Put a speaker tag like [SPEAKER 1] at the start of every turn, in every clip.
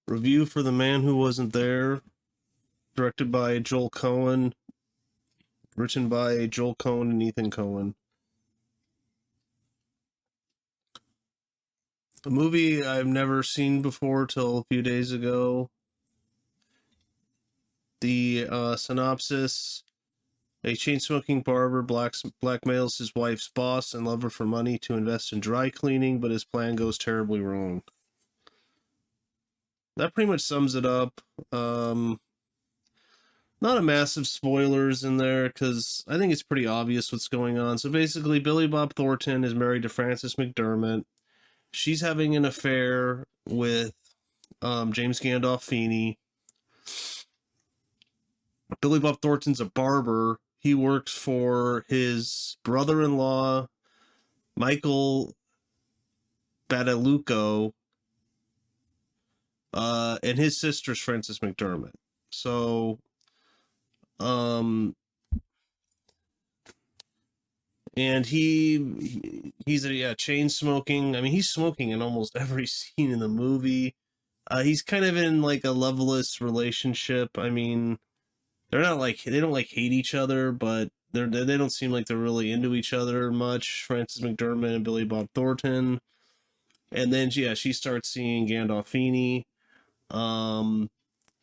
[SPEAKER 1] Review for The Man Who Wasn't There, directed by Joel Coen, written by Joel Coen and Ethan Coen. A movie I've never seen before till a few days ago. The synopsis: a chain-smoking barber blackmails his wife's boss and lover for money to invest in dry cleaning, but his plan goes terribly wrong. That pretty much sums it up. Not a massive spoilers in there, because I think it's pretty obvious what's going on. So basically, Billy Bob Thornton is married to Frances McDormand. She's having an affair with James Gandolfini. Billy Bob Thornton's a barber. He works for his brother-in-law, Michael Badalucco, and his sister's Frances McDormand. So, and he's a chain smoking. I mean, he's smoking in almost every scene in the movie. He's kind of in like a loveless relationship. I mean, they don't hate each other, but they don't seem like they're really into each other much. Frances McDormand and Billy Bob Thornton. And then she starts seeing Gandolfini.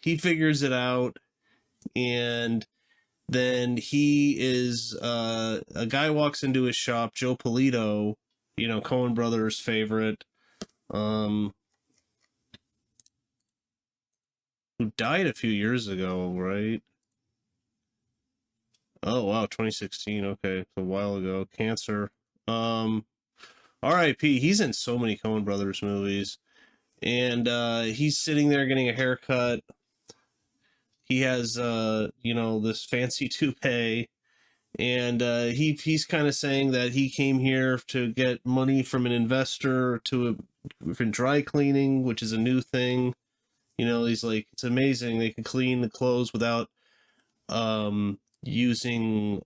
[SPEAKER 1] He figures it out, and then he is a guy walks into his shop, Joe Polito, Coen brothers' favorite, who died a few years ago, right? Oh wow, 2016. Okay, it's a while ago. Cancer. R.I.P. He's in so many Coen brothers movies, and he's sitting there getting a haircut. He has this fancy toupee, and he's kind of saying that he came here to get money from an investor for dry cleaning, which is a new thing. He's like, it's amazing they can clean the clothes without using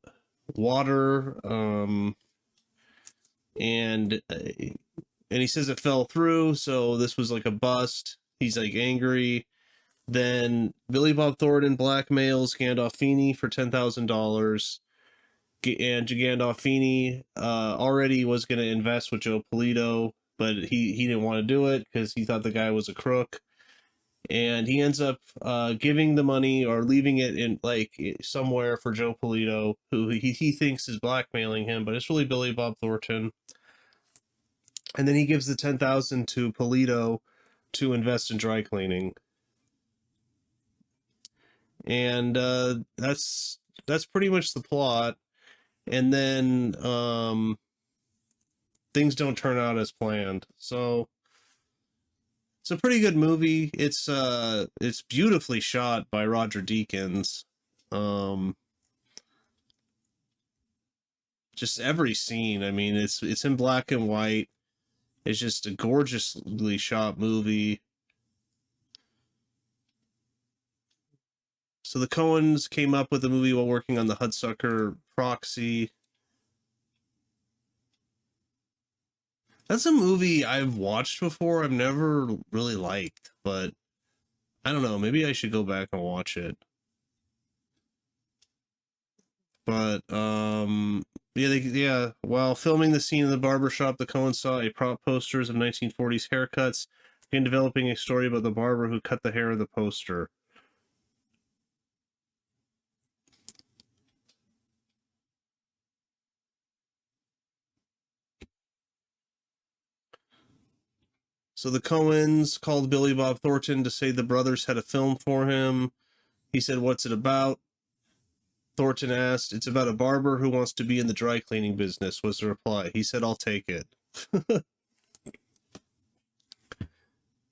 [SPEAKER 1] water, and he says it fell through, so this was like a bust. He's like angry. Then Billy Bob Thornton blackmails Gandolfini for $10,000, and Gandolfini already was going to invest with Joe Polito, but he didn't want to do it because he thought the guy was a crook. And he ends up giving the money or leaving it in like somewhere for Joe Polito, who he thinks is blackmailing him, but it's really Billy Bob Thornton. And then he gives the $10,000 to Polito to invest in dry cleaning. And that's pretty much the plot. And then things don't turn out as planned. So it's a pretty good movie. It's beautifully shot by Roger Deakins. Just every scene. I mean, it's in black and white. It's just a gorgeously shot movie. So the Coens came up with the movie while working on the Hudsucker Proxy. That's a movie I've watched before. I've never really liked, but I don't know. Maybe I should go back and watch it. But while filming the scene in the barbershop, the Coens saw a prop posters of 1940s haircuts, began developing a story about the barber who cut the hair of the poster. So the Coens called Billy Bob Thornton to say the brothers had a film for him. He said, "What's it about?" Thornton asked. "It's about a barber who wants to be in the dry cleaning business," was the reply. He said, "I'll take it."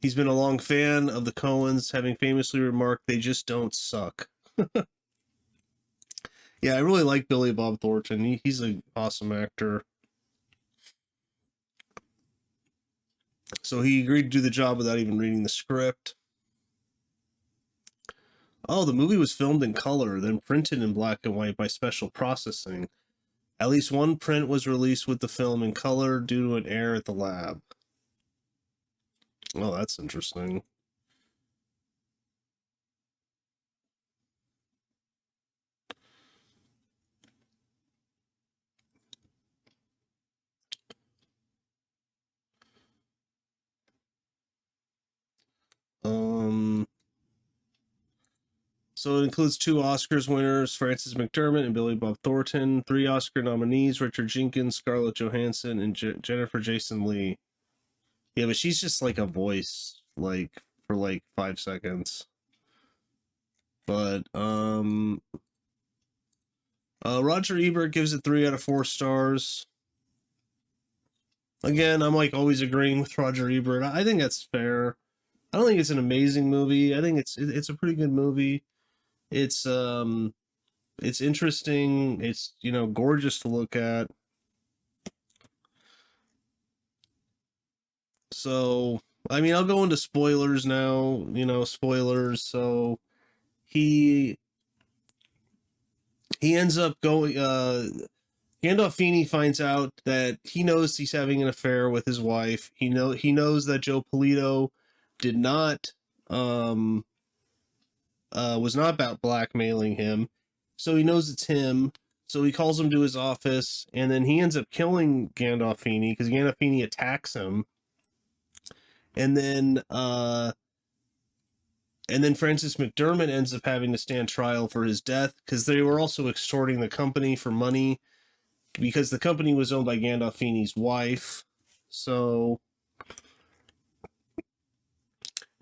[SPEAKER 1] He's been a long fan of the Coens, having famously remarked, "They just don't suck." Yeah, I really like Billy Bob Thornton. He's an awesome actor. So he agreed to do the job without even reading the script. Oh, the movie was filmed in color, then printed in black and white by special processing. At least one print was released with the film in color due to an error at the lab. Oh, that's interesting. So it includes 2 Oscars winners, Frances McDormand and Billy Bob Thornton, 3 Oscar nominees, Richard Jenkins, Scarlett Johansson, and Jennifer Jason Leigh. Yeah, but she's just like a voice, like for like 5 seconds. But Roger Ebert gives it 3 out of 4 stars. Again, I'm like always agreeing with Roger Ebert. I think that's fair. I don't think it's an amazing movie. I think it's a pretty good movie. It's interesting. It's, you know, gorgeous to look at. So, I mean, I'll go into spoilers now, you know, spoilers. So he ends up going Gandolfini finds out that he knows he's having an affair with his wife. He knows that Joe Polito did not was not about blackmailing him. So he knows it's him. So he calls him to his office, and then he ends up killing Gandolfini because Gandolfini attacks him. And then Frances McDormand ends up having to stand trial for his death because they were also extorting the company for money because the company was owned by Gandolfini's wife. So,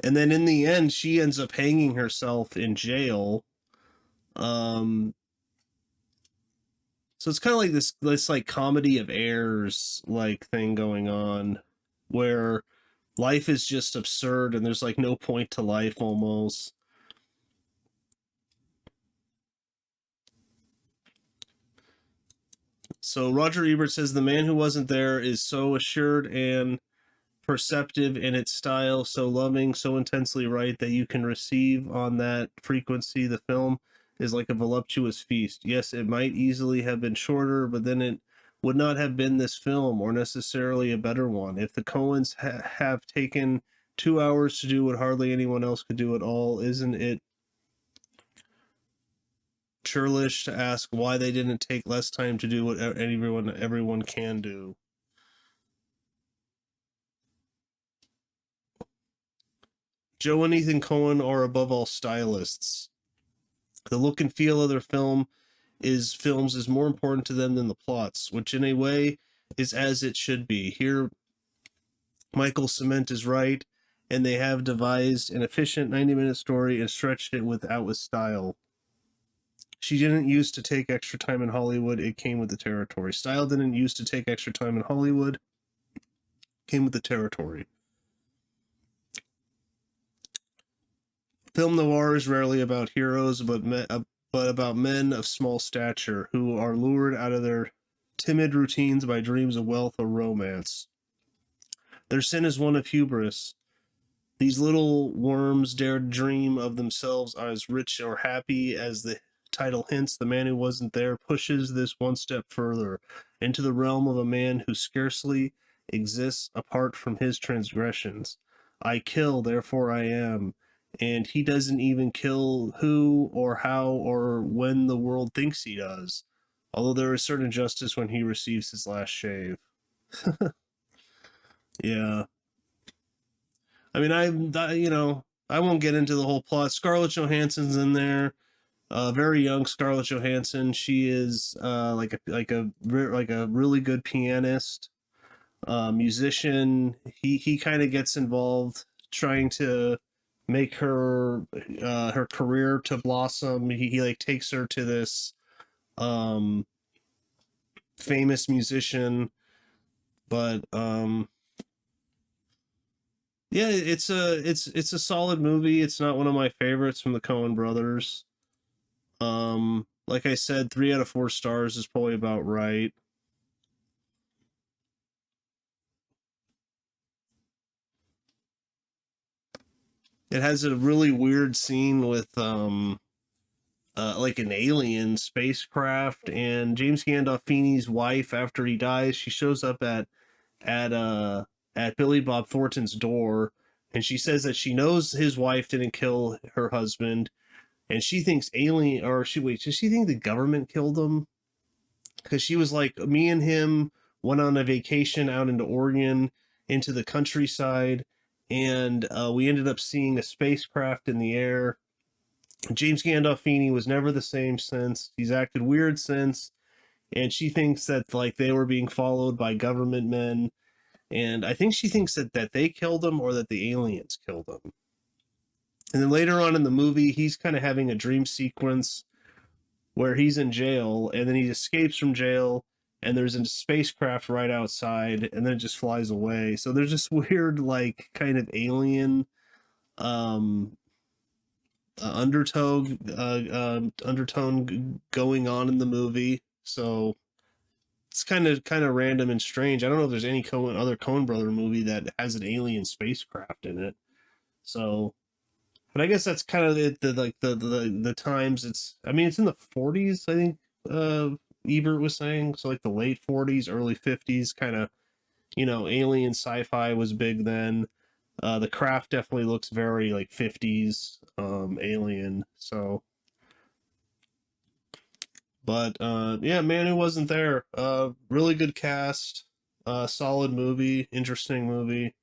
[SPEAKER 1] and then in the end, she ends up hanging herself in jail. So it's kind of like this like comedy of errors like thing going on where life is just absurd and there's like no point to life almost. So Roger Ebert says the man who wasn't there is so assured and perceptive in its style, so loving, so intensely right that you can receive on that frequency. The film is like a voluptuous feast. Yes, it might easily have been shorter, but then it would not have been this film, or necessarily a better one. If the Coens have taken 2 hours to do what hardly anyone else could do at all, isn't it churlish to ask why they didn't take less time to do what everyone can do? Joel and Ethan Coen are above all stylists. The look and feel of their films is more important to them than the plots, which in a way is as it should be. Here, Michael Cement is right, and they have devised an efficient 90-minute story and stretched it with style. She didn't used to take extra time in Hollywood, it came with the territory. Style didn't used to take extra time in Hollywood, came with the territory. Film noir is rarely about heroes, but about men of small stature who are lured out of their timid routines by dreams of wealth or romance. Their sin is one of hubris. These little worms dare dream of themselves as rich or happy as the title hints. The man who wasn't there pushes this one step further into the realm of a man who scarcely exists apart from his transgressions. I kill, therefore I am. And he doesn't even kill who or how or when the world thinks he does. Although there is certain justice when he receives his last shave. Yeah. I mean, I won't get into the whole plot. Scarlett Johansson's in there. Very young Scarlett Johansson. She is like a really good pianist, musician. He kind of gets involved trying to make her career to blossom. He like takes her to this famous musician, but yeah, it's a solid movie. It's not one of my favorites from the Coen brothers. Like I said, 3 out of 4 stars is probably about right. It has a really weird scene with like an alien spacecraft, and James Gandolfini's wife, after he dies, she shows up at Billy Bob Thornton's door, and she says that she knows his wife didn't kill her husband, and she thinks does she think the government killed him? Because she was like, me and him went on a vacation out into Oregon, into the countryside, and we ended up seeing a spacecraft in the air, James Gandolfini was never the same since. He's acted weird since, and she thinks that like they were being followed by government men, and I think she thinks that they killed him or that the aliens killed him. And then later on in the movie, he's kind of having a dream sequence where he's in jail, and then he escapes from jail, and there's a spacecraft right outside, and then it just flies away. So there's this weird like kind of alien um undertone going on in the movie. So it's kind of random and strange. I don't know if there's any other Coen brother movie that has an alien spacecraft in it. So, but I guess that's kind of the times. I mean, it's in the 40s, I think. Ebert was saying so, like the late 40s, early 50s, kind of. Alien sci-fi was big then. The craft definitely looks very like 50s alien. So, but yeah, man who wasn't there. Really good cast. Solid movie, interesting movie.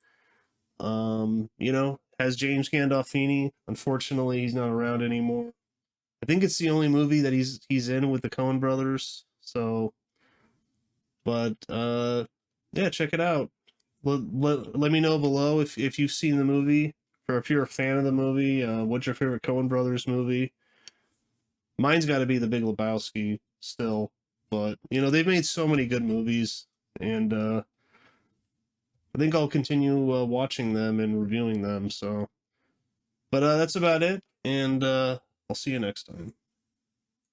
[SPEAKER 1] Has James Gandolfini. Unfortunately, he's not around anymore. I think it's the only movie that he's in with the Coen brothers. So, but yeah, check it out. Let me know below if you've seen the movie, or if you're a fan of the movie. What's your favorite Coen brothers movie? Mine's got to be The Big Lebowski still, but they've made so many good movies, and I think I'll continue watching them and reviewing them. So, but that's about it, and I'll see you next time.